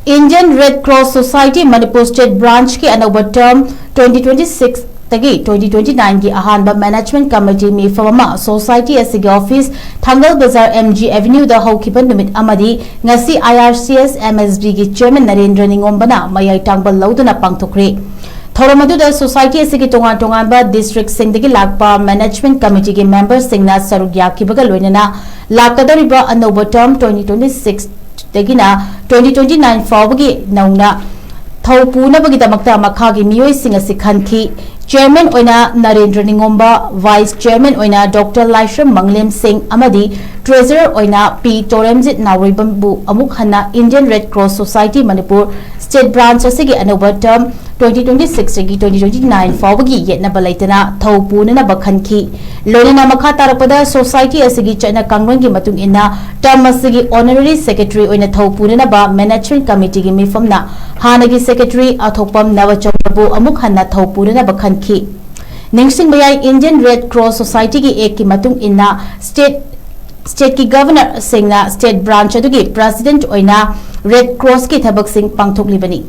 Indian Red Cross Society Manipur State Branch की अनौबा term 2026 तगी 2029 की अहानबा Management Committee मी फवमा Society असिगे office Thangal Bazar MG Avenue दा हौखिबा नुमित अमदी ngasi IRCS MSB की Chairman नरेंद्र निंगोंबना मयाई टांगबा लौदना पांगथोखरे थौरम अदुदा सोसाइटी असिगे तोंगान तोंगानबा डिस्ट्रिक्ट सिंगदगी लाकपा मैनेजमेंट कमिटी के मेंबर्स सिंगना सरुक याखिबगा लोइनना लाकदरिबा अनौबा term 2026 तगिना 2029 फावगी नौना थौपुनबगिदमक्ता मखागी मियोइसिंग असि खनखी चेयरमैन ओइना नरेंद्र निंगोंबा वाइस चेयरमैन ओइना डॉक्टर लाइश्रम मंगलेम सिंह अमदी ट्रेजरर ओइना पी तोरेमजित नावरिबंबु अमुक हन्ना Indian red cross society Manipur state branch असिगे अनौबा term 2026 की 2029 फावगी येनबा लैतना थौपुननबा खनखी लोइना मखा तारपदा सोसाइटी असिगी चना कांगरंगी मतुंग इना term असिगी ऑनररी सेक्रेटरी ओइना थौपुननबा मैनेजमेंट कमिटी की मिफमना हानगी सेक्रेटरी अथोपम नवचंद्रबु अमुक हन्ना थौपुननबा खनखी निंगसिंग बयाई इंडियन रेड क्रॉस सोसाइटी की एक की मतुंग इना स्टेट की गवर्नर सिंगना स्टेट ब्रांच अदुगी प्रेसिडेंट ओइना रेड क्रॉस की थबक सिंह पांगथोकलिबनी।